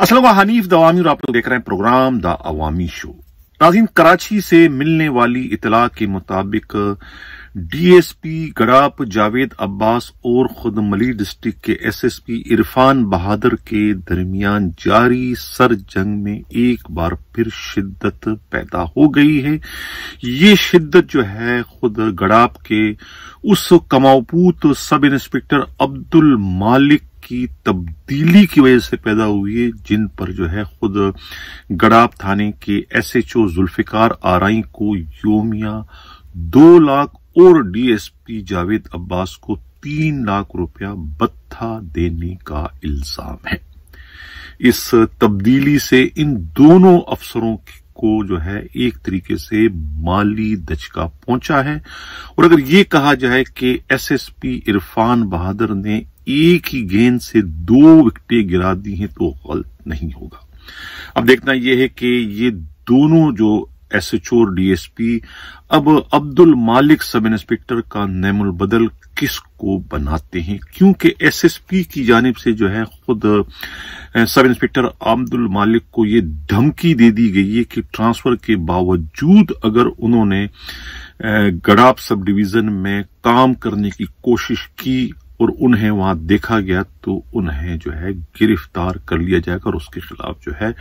अस्सलाम हनीफ दवामी और आप लोग देख रहे हैं प्रोग्राम द अवामी शो। नाज़रीन, कराची से मिलने वाली इतला के मुताबिक डीएसपी गड़ाप जावेद अब्बास और खुद मली डिस्ट्रिक्ट के एसएसपी इरफान बहादुर के दरमियान जारी सर जंग में एक बार फिर शिद्दत पैदा हो गई है। ये शिद्दत जो है खुद गड़ाप के उस कमाऊपूत सब इंस्पेक्टर अब्दुल मालिक की तब्दीली की वजह से पैदा हुई है, जिन पर जो है खुद गड़ाप थाने के एसएचओ जुल्फिकार आरई को योमिया 2 लाख और डीएसपी जावेद अब्बास को 3 लाख रुपया भत्ता देने का इल्जाम है। इस तब्दीली से इन दोनों अफसरों को जो है एक तरीके से माली दचका पहुंचा है, और अगर ये कहा जाए कि एसएसपी इरफान बहादुर ने एक ही गेंद से 2 विकेटें गिरा दी हैं तो गलत नहीं होगा। अब देखना यह है कि ये दोनों जो एसएचओ और डीएसपी अब अब्दुल मालिक सब इंस्पेक्टर का नेमुल बदल किसको बनाते हैं, क्योंकि एसएसपी की जानिब से जो है खुद सब इंस्पेक्टर अब्दुल मालिक को ये धमकी दे दी गई है कि ट्रांसफर के बावजूद अगर उन्होंने गड़ाप सब डिवीजन में काम करने की कोशिश की और उन्हें वहां देखा गया तो उन्हें जो है गिरफ्तार कर लिया जाएगा और उसके खिलाफ जो है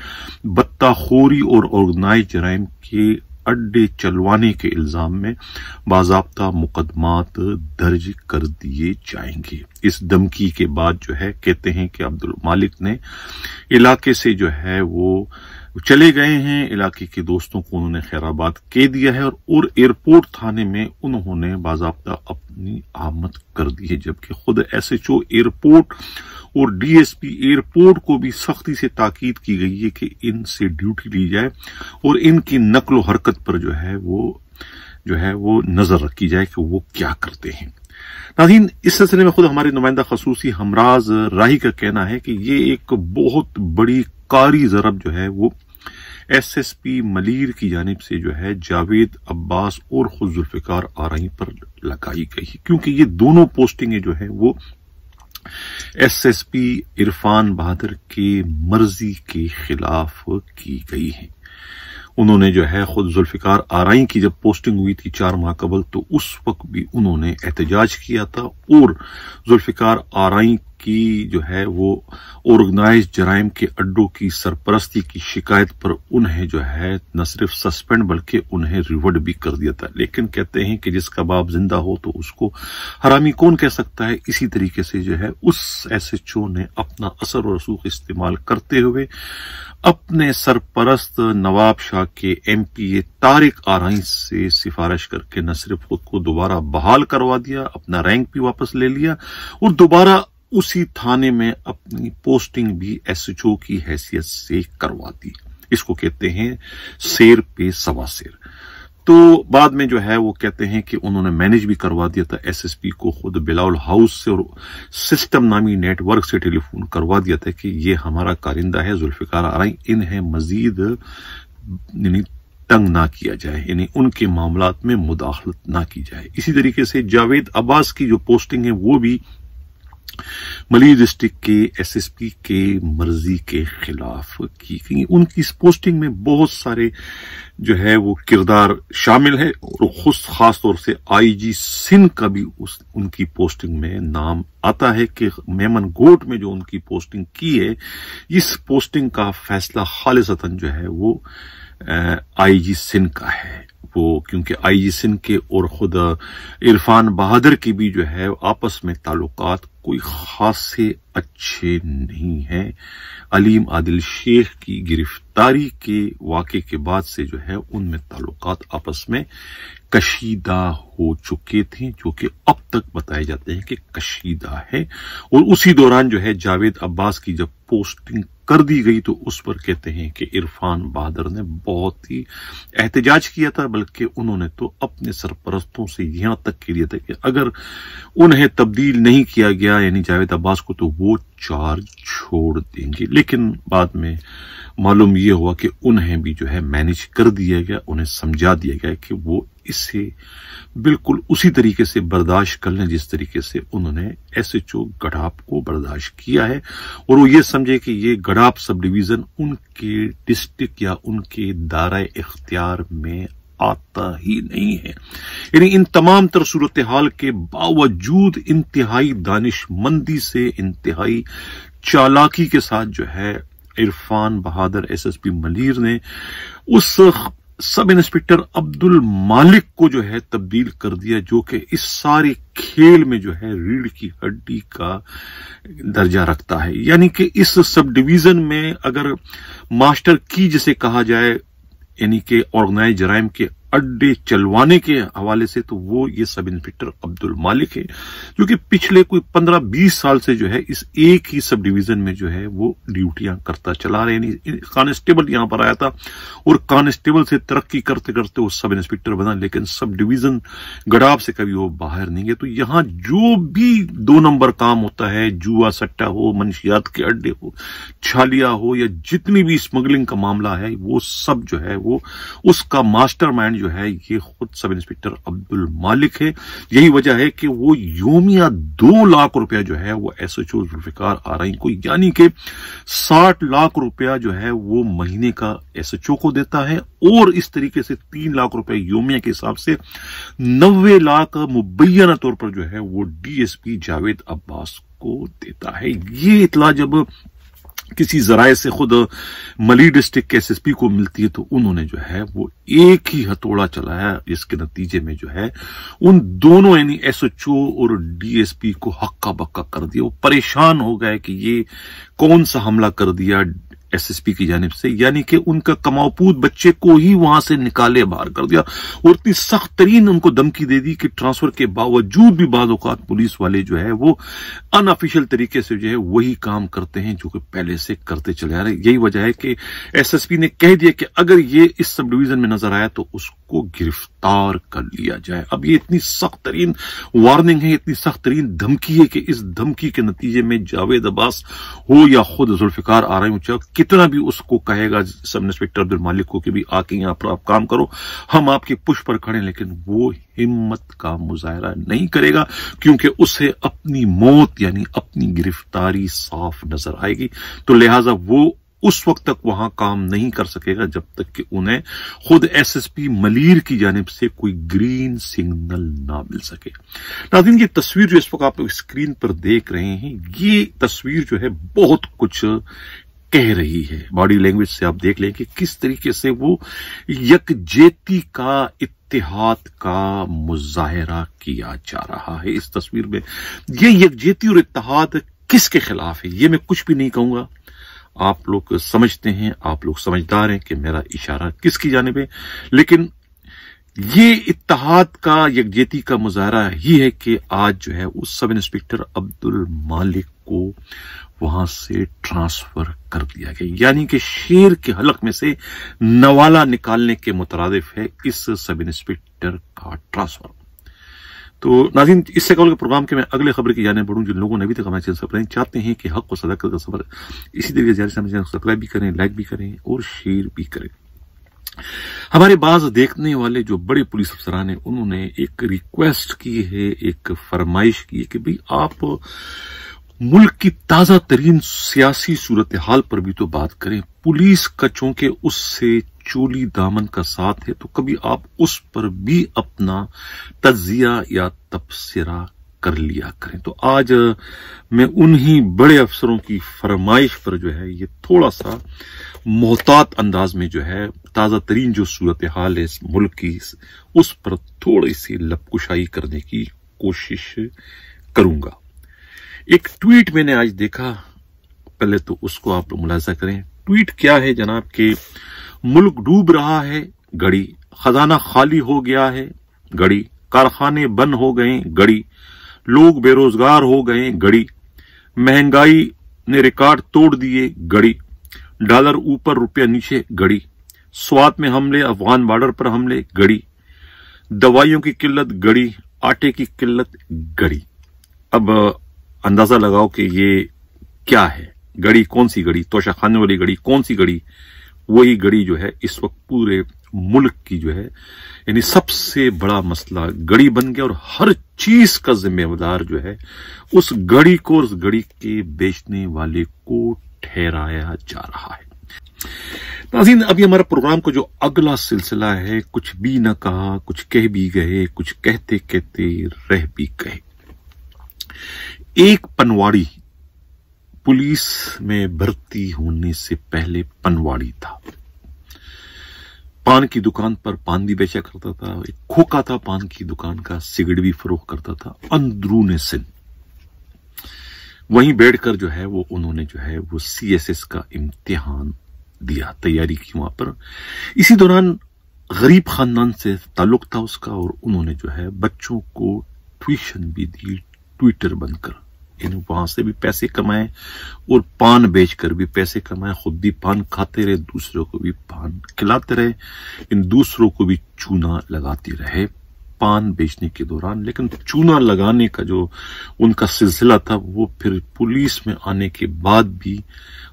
बत्ताखोरी और ऑर्गेनाइज जराइम के अड्डे चलवाने के इल्जाम में बाज़ाब्ता मुकदमात दर्ज कर दिए जाएंगे। इस धमकी के बाद जो है कहते हैं कि अब्दुल मालिक ने इलाके से जो है वो चले गए हैं, इलाके के दोस्तों को उन्होंने खैराबाद कह दिया है और एयरपोर्ट थाने में उन्होंने बाज़ाब्ता अपनी आमद कर दी है, जबकि खुद एसएचओ एयरपोर्ट और डीएसपी एयरपोर्ट को भी सख्ती से ताकीद की गई है कि इनसे ड्यूटी ली जाए और इनकी नक्ल हरकत पर जो है वो नजर रखी जाए कि वो क्या करते हैं। नाज़रीन, इस सिलसिले में खुद हमारे नुमाइंदा खसूसी हमराज राही का कहना है कि ये एक बहुत बड़ी कारी ज़रब जो है वो एसएसपी मलीर की जानिब से जो है जावेद अब्बास और खुद जुल्फिकार आरई पर लगाई गई है, क्योंकि ये दोनों पोस्टिंगें जो है वो एसएसपी इरफान बहादुर की मर्जी के खिलाफ की गई है। उन्होंने जो है खुद जुल्फिकार आरई की जब पोस्टिंग हुई थी 4 माह कबल तो उस वक्त भी उन्होंने एहतजाज किया था और जुल्फिकार आरई की जो है वो ऑर्गेनाइज जराइम के अड्डों की सरपरस्ती की शिकायत पर उन्हें जो है न सिर्फ सस्पेंड बल्कि उन्हें रिवर्ड भी कर दिया था। लेकिन कहते हैं कि जिसका बाप जिंदा हो तो उसको हरामी कौन कह सकता है। इसी तरीके से जो है उस एसएचओ ने अपना असर और रसूख इस्तेमाल करते हुए अपने सरपरस्त नवाब शाह के एमपीए तारिक आरई से सिफारिश करके न सिर्फ खुद को दोबारा बहाल करवा दिया, अपना रैंक भी वापस ले लिया और दोबारा उसी थाने में अपनी पोस्टिंग भी एसएचओ की हैसियत से करवा दी। इसको कहते हैं शेर पे सवा शेर। तो बाद में जो है वो कहते हैं कि उन्होंने मैनेज भी करवा दिया था एसएसपी को खुद बिलावल हाउस से और सिस्टम नामी नेटवर्क से टेलीफोन करवा दिया था कि ये हमारा कारिंदा है जुल्फिकार आरई, इन्हें मजीद तंग ना किया जाए, यानी उनके मामलात में मुदाखलत ना की जाए। इसी तरीके से जावेद अब्बास की जो पोस्टिंग है वो भी मली डिस्ट्रिक्ट के एसएसपी के मर्जी के खिलाफ की गई। उनकी इस पोस्टिंग में बहुत सारे जो है वो किरदार शामिल है और खास तौर से आईजी सिंध का भी उनकी पोस्टिंग में नाम आता है कि मेमन गोट में जो उनकी पोस्टिंग की है, इस पोस्टिंग का फैसला खालिसतन जो है वो आईजी सिंध का है। वो क्योंकि आईजी सिंध के और खुद इरफान बहादुर की भी जो है आपस में ताल्लुकात कोई खास से अच्छे नहीं है। अलीम आदिल शेख की गिरफ्तारी के वाक़े के बाद से जो है उनमें ताल्लुकात आपस में कशीदा हो चुके थे, जो कि अब तक बताए जाते हैं कि कशीदा है। और उसी दौरान जो है जावेद अब्बास की जब पोस्टिंग कर दी गई तो उस पर कहते हैं कि इरफान बहादुर ने बहुत ही एहतजाज किया था, बल्कि उन्होंने तो अपने सरपरस्तों से यहां तक कह दिया था कि अगर उन्हें तब्दील नहीं किया गया यानी जावेद अब्बास को तो वो चार्ज छोड़ देंगे। लेकिन बाद में मालूम ये हुआ कि उन्हें भी जो है मैनेज कर दिया गया, उन्हें समझा दिया गया कि वो इसे बिल्कुल उसी तरीके से बर्दाश्त कर लें जिस तरीके से उन्होंने एसएचओ गड़ाप को बर्दाश्त किया है, और वो ये समझे कि ये गड़ाप सब डिवीजन उनके डिस्ट्रिक्ट या उनके दायरे इख्तियार में आता ही नहीं है। यानी इन तमाम तर सूरत हाल के बावजूद इंतहाई दानिशमंदी से, इंतहाई चालाकी के साथ जो है इरफान बहादुर एसएसपी मलीर ने उस सब इंस्पेक्टर अब्दुल मालिक को जो है तब्दील कर दिया, जो कि इस सारे खेल में जो है रीढ़ की हड्डी का दर्जा रखता है। यानी कि इस सब डिवीजन में अगर मास्टर की जिसे कहा जाए, यानी कि ऑर्गेनाइज जराइम के अड्डे चलवाने के हवाले से, तो वो ये सब इंस्पेक्टर अब्दुल मालिक है, जो कि पिछले कोई 15-20 साल से जो है इस एक ही सब डिवीजन में जो है वो ड्यूटियां करता चला रहे हैं। कांस्टेबल यहां पर आया था और कांस्टेबल से तरक्की करते करते वो सब इंस्पेक्टर बना, लेकिन सब डिवीजन गड़ाप से कभी वो बाहर नहीं गए। तो यहां जो भी 2 नंबर काम होता है, जुआ सट्टा हो, मंशियात के अड्डे हो, छालिया हो, या जितनी भी स्मगलिंग का मामला है, वो सब जो है वो उसका मास्टरमाइंड जो है ये खुद सब इंस्पेक्टर अब्दुल मालिक है। यही वजह है कि वो योमिया 2 लाख रुपया जो है वो एसएचओ जुल्फिकार आरई को, यानी कि 60 लाख रुपया जो है वो महीने का एसएचओ को देता है, और इस तरीके से 3 लाख रुपया योमिया के हिसाब से 90 लाख मुबैना तौर पर जो है वो डीएसपी जावेद अब्बास को देता है। ये इतला जब किसी जराए से खुद मली डिस्ट्रिक्ट के एसएसपी को मिलती है, तो उन्होंने जो है वो एक ही हथौड़ा चलाया, जिसके नतीजे में जो है उन दोनों यानी एसएचओ और डीएसपी को हक्का बक्का कर दिया। वो परेशान हो गए कि ये कौन सा हमला कर दिया एसएसपी की जानिब से, यानी कि उनका कमाऊपूत बच्चे को ही वहां से निकाले बाहर कर दिया, और इतनी सख्त तरीन उनको धमकी दे दी कि ट्रांसफर के बावजूद भी बाज़ औक़ात पुलिस वाले जो है वो अनऑफिशियल तरीके से जो है वही काम करते हैं जो कि पहले से करते चले आ रहे। यही वजह है कि एसएसपी ने कह दिया कि अगर ये इस सब डिवीजन में नजर आया तो उसको गिरफ्तार कर लिया जाए। अब ये इतनी सख्त तरीन वार्निंग है, इतनी सख्त तरीन धमकी है कि इस धमकी के नतीजे में जावेद अब्बास हो या खुद जुल्फिकार आ रहे हो, कितना भी उसको कहेगा सब इंस्पेक्टर अब्दुल मालिक को कि भी आके यहां पर आप काम करो, हम आपके पुश पर खड़े, लेकिन वो हिम्मत का मुजाहरा नहीं करेगा, क्योंकि उसे अपनी मौत यानी अपनी गिरफ्तारी साफ नजर आएगी। तो लिहाजा वो उस वक्त तक वहां काम नहीं कर सकेगा जब तक कि उन्हें खुद एसएसपी मलीर की जानिब से कोई ग्रीन सिग्नल ना मिल सके। नाज़रीन, ये तस्वीर जो इस वक्त आप स्क्रीन पर देख रहे हैं, ये तस्वीर जो है बहुत कुछ कह रही है। बॉडी लैंग्वेज से आप देख लें कि किस तरीके से वो यकजेती का, इत्तेहाद का मुजाहरा किया जा रहा है इस तस्वीर में। ये यकजेती और इत्तेहाद किसके खिलाफ है, ये मैं कुछ भी नहीं कहूंगा, आप लोग समझते हैं, आप लोग समझदार हैं कि मेरा इशारा किसकी जानिब है। लेकिन ये इत्तेहाद का, यकजेती का मुजाहरा ही है कि आज जो है उस सब इंस्पेक्टर अब्दुल मालिक को वहां से ट्रांसफर कर दिया गया, यानी कि शेर के हलक में से नवाला निकालने के मुतरादिफ है इस सब इंस्पेक्टर का ट्रांसफर। तो नाज़रीन, इससे कबल के प्रोग्राम के मैं अगले खबर की जाने बढ़ूं, जिन लोगों ने अभी तक हमारे चैनल सब्सक्राइब चाहते हैं कि हक और सदाकत का सफर इसी तरीके से चैनल सब्सक्राइब भी करें, लाइक भी करें और शेयर भी करें। हमारे बाज देखने वाले जो बड़े पुलिस अफसरान हैं, उन्होंने एक रिक्वेस्ट की है, एक फरमाइश की है कि भाई आप मुल्क की ताजा तरीन सियासी सूरत हाल पर भी तो बात करें। पुलिस का चूंकि उससे चोली दामन का साथ है, तो कभी आप उस पर भी अपना तज्जिया या तबसरा कर लिया करें। तो आज मैं उन्हीं बड़े अफसरों की फरमाइश पर जो है ये थोड़ा सा मोहतात अंदाज में जो है ताजा तरीन जो सूरत हाल है इस मुल्क की, उस पर थोड़ी सी लपकुशाई करने की कोशिश करूंगा। एक ट्वीट मैंने आज देखा, पहले तो उसको आप लोग मुलाजा करें। ट्वीट क्या है जनाब के मुल्क डूब रहा है, घड़ी खजाना खाली हो गया है, घड़ी कारखाने बंद हो गए, घड़ी लोग बेरोजगार हो गए, घड़ी महंगाई ने रिकॉर्ड तोड़ दिए, घड़ी डॉलर ऊपर रुपया नीचे, घड़ी स्वात में हमले, अफगान बॉर्डर पर हमले, घड़ी दवाइयों की किल्लत, घड़ी आटे की किल्लत, घड़ी। अब अंदाजा लगाओ कि ये क्या है, घड़ी कौन सी घड़ी, तोशा खाने वाली घड़ी कौन सी घड़ी, वही घड़ी जो है इस वक्त पूरे मुल्क की जो है यानी सबसे बड़ा मसला घड़ी बन गया, और हर चीज का जिम्मेदार जो है उस घड़ी को, उस घड़ी के बेचने वाले को ठहराया जा रहा है। नाज़रीन, अभी हमारा प्रोग्राम का जो अगला सिलसिला है, कुछ भी न कहा, कुछ कह भी गए, कुछ कहते कहते रह भी गए। एक पनवाड़ी पुलिस में भर्ती होने से पहले पनवाड़ी था। पान की दुकान पर पान भी बेचा करता था, एक खोखा था पान की दुकान का, सिगरेट भी फरोख्त करता था अंदरूने सिंध। वहीं बैठकर जो है वो उन्होंने जो है वो CSS का इम्तिहान दिया, तैयारी की वहां पर। इसी दौरान गरीब खानदान से ताल्लुक था उसका, और उन्होंने जो है बच्चों को ट्यूशन भी दी, ट्विटर बनकर। यानी वहां से भी पैसे कमाए और पान बेचकर भी पैसे कमाए, खुद भी पान खाते रहे, दूसरों को भी पान खिलाते रहे, इन दूसरों को भी चूना लगाते रहे पान बेचने के दौरान। लेकिन चूना लगाने का जो उनका सिलसिला था वो फिर पुलिस में आने के बाद भी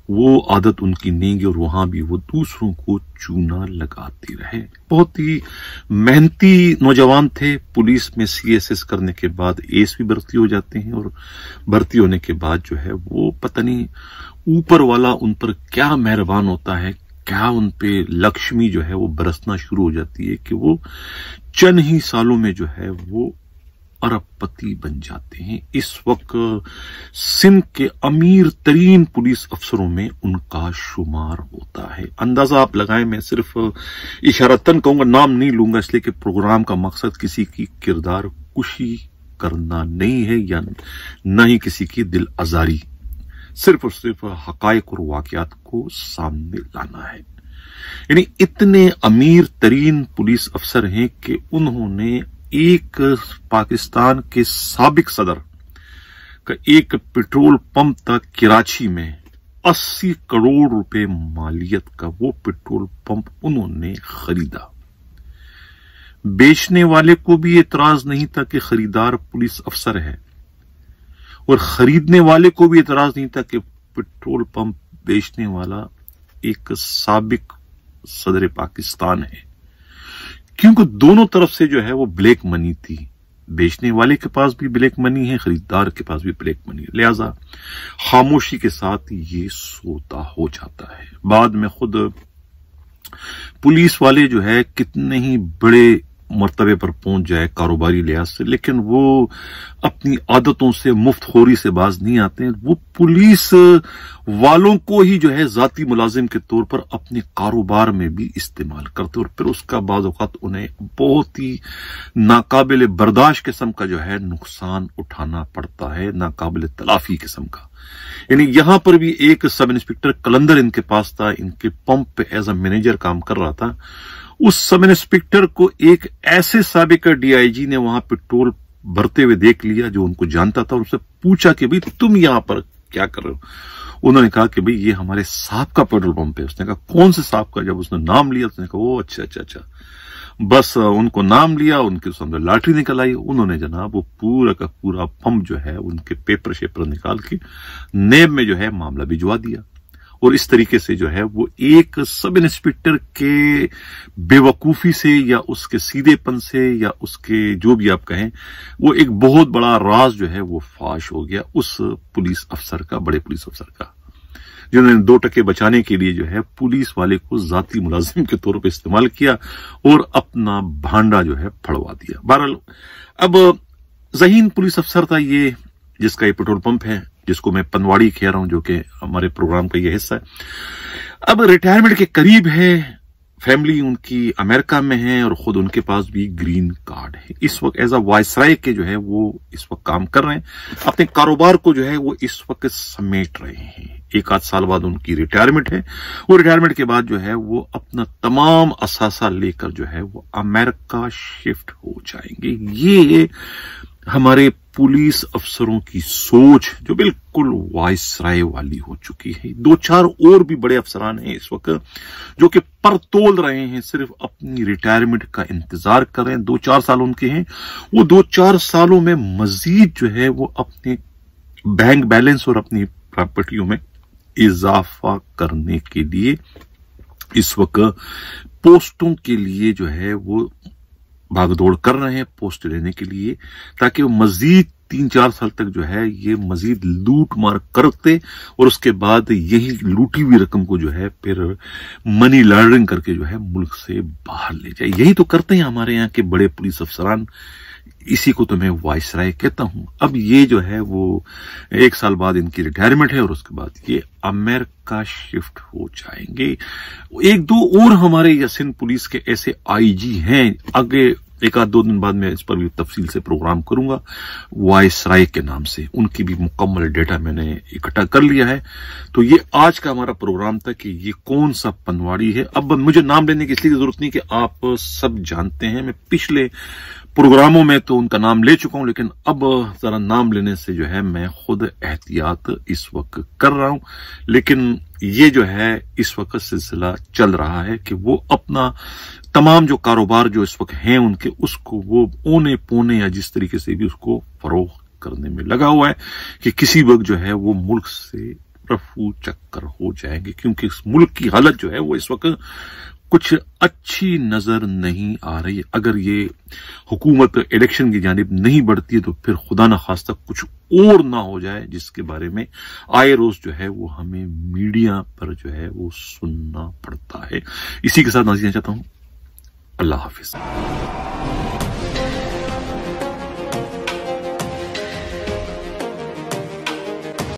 वो आदत उनकी नहीं गई, और वहां भी वो दूसरों को चूना लगाते रहे। बहुत ही मेहनती नौजवान थे। पुलिस में CSS करने के बाद ASP भर्ती हो जाते हैं, और भर्ती होने के बाद जो है वो पता नहीं ऊपर वाला उन पर क्या मेहरबान होता है, क्या उन पे लक्ष्मी जो है वो बरसना शुरू हो जाती है कि वो चंद ही सालों में जो है वो अरबपति बन जाते हैं। इस वक्त सिंध के अमीर तरीन पुलिस अफसरों में उनका शुमार होता है। अंदाजा आप लगाएं, मैं सिर्फ इशारतन कहूंगा, नाम नहीं लूंगा, इसलिए कि प्रोग्राम का मकसद किसी की किरदार कुशी करना नहीं है या न ही किसी की दिल आजारी, सिर्फ और सिर्फ हकायक और वाकयात को सामने लाना है। यानी इतने अमीर तरीन पुलिस अफसर हैं कि उन्होंने एक पाकिस्तान के साबिक सदर का एक पेट्रोल पंप था कराची में, 80 करोड़ रुपए मालियत का वो पेट्रोल पंप उन्होंने खरीदा। बेचने वाले को भी एतराज नहीं था कि खरीदार पुलिस अफसर है, और खरीदने वाले को भी एतराज नहीं था कि पेट्रोल पंप बेचने वाला एक साबिक सदर पाकिस्तान है, क्योंकि दोनों तरफ से जो है वो ब्लैक मनी थी। बेचने वाले के पास भी ब्लैक मनी है, खरीदार के पास भी ब्लैक मनी है, लिहाजा खामोशी के साथ ये सौदा हो जाता है। बाद में खुद पुलिस वाले जो है कितने ही बड़े मर्तबे पर पहुंच जाए कारोबारी लिहाज से, लेकिन वो अपनी आदतों से, मुफ्तखोरी से बाज नहीं आते हैं। वो पुलिस वालों को ही जो है जाती मुलाजिम के तौर पर अपने कारोबार में भी इस्तेमाल करते, और फिर उसका बाज़ औक़ात उन्हें बहुत ही नाकाबिल बर्दाश्त किस्म का जो है नुकसान उठाना पड़ता है, नाकाबिल तलाफी किस्म का। यानी यहां पर भी एक सब इंस्पेक्टर कलंदर इनके पास था, इनके पंप पे एज अ मैनेजर काम कर रहा था। उस सब इंस्पेक्टर को एक ऐसे साबिक DIG ने वहां पेट्रोल भरते हुए देख लिया जो उनको जानता था, और उससे पूछा कि भाई तुम यहां पर क्या कर रहे हो। उन्होंने कहा कि भाई ये हमारे साहब का पेट्रोल पंप है। उसने कहा कौन से साहब का। जब उसने नाम लिया उसने कहा ओ अच्छा। बस उनको नाम लिया, उनके सामने लॉटरी निकल आई। उन्होंने जनाब वो पूरा का पूरा पंप जो है उनके पेपर शेपर निकाल के नेब में जो है मामला भिजवा दिया, और इस तरीके से जो है वो एक सब इंस्पेक्टर के बेवकूफी से या उसके सीधेपन से या उसके जो भी आप कहें, वो एक बहुत बड़ा राज जो है वो फाश हो गया उस पुलिस अफसर का, बड़े पुलिस अफसर का, जिन्होंने 2 टके बचाने के लिए जो है पुलिस वाले को जाती मुलाजिम के तौर पर इस्तेमाल किया और अपना भांडा जो है फड़वा दिया। बहरहाल अब ज़हीन पुलिस अफसर था ये, जिसका ये पेट्रोल पंप है, जिसको मैं पनवाड़ी कह रहा हूं, जो कि हमारे प्रोग्राम का ये हिस्सा है। अब रिटायरमेंट के करीब है, फैमिली उनकी अमेरिका में है और खुद उनके पास भी ग्रीन कार्ड है। इस वक्त एज अ वायसराय के जो है वो इस वक्त काम कर रहे हैं, अपने कारोबार को जो है वो इस वक्त समेट रहे हैं। 1 आध साल बाद उनकी रिटायरमेंट है, और रिटायरमेंट के बाद जो है वो अपना तमाम असासा लेकर जो है वो अमेरिका शिफ्ट हो जाएंगे। ये हमारे पुलिस अफसरों की सोच जो बिल्कुल वायसराय वाली हो चुकी है। 2-4 और भी बड़े अफसरान हैं इस वक्त जो कि पर तोल रहे हैं, सिर्फ अपनी रिटायरमेंट का इंतजार कर रहे हैं। 2-4 साल उनके हैं, वो 2-4 सालों में मजीद जो है वो अपने बैंक बैलेंस और अपनी प्रॉपर्टियों में इजाफा करने के लिए इस वक्त पोस्टों के लिए जो है वो भागदौड़ कर रहे हैं, पोस्ट लेने के लिए, ताकि वो मजीद 3-4 साल तक जो है ये मजीद लूट मार करते और उसके बाद यही लूटी हुई रकम को जो है फिर मनी लॉन्ड्रिंग करके जो है मुल्क से बाहर ले जाए। यही तो करते हैं हमारे यहाँ के बड़े पुलिस अफसरान, इसी को तो मैं वाइसराय कहता हूं। अब ये जो है वो 1 साल बाद इनकी रिटायरमेंट है और उसके बाद ये अमेरिका शिफ्ट हो जाएंगे। 1-2 और हमारे सिंध पुलिस के ऐसे आईजी हैं, आगे 1-2 दिन बाद मैं इस पर भी तफसील से प्रोग्राम करूंगा, वाइसराय के नाम से। उनकी भी मुकम्मल डेटा मैंने इकट्ठा कर लिया है। तो ये आज का हमारा प्रोग्राम था कि ये कौन सा पनवाड़ी है। अब मुझे नाम लेने की इसलिए जरूरत नहीं कि आप सब जानते हैं, मैं पिछले प्रोग्रामों में तो उनका नाम ले चुका हूं, लेकिन अब जरा नाम लेने से जो है मैं खुद एहतियात इस वक्त कर रहा हूं। लेकिन ये जो है इस वक्त सिलसिला चल रहा है कि वो अपना तमाम जो कारोबार जो इस वक्त हैं उनके, उसको वो ओने पोने या जिस तरीके से भी उसको फरोख करने में लगा हुआ है कि किसी वक्त जो है वो मुल्क से रफू चक्कर हो जाएंगे, क्योंकि इस मुल्क की हालत जो है वो इस वक्त कुछ अच्छी नजर नहीं आ रही। अगर ये हुकूमत इलेक्शन की जानिब नहीं बढ़ती है तो फिर खुदा न खास्ता कुछ और ना हो जाए, जिसके बारे में आए रोज जो है वो हमें मीडिया पर जो है वो सुनना पड़ता है। इसी के साथ नाज़रीन चाहता हूं, अल्लाह हाफिज।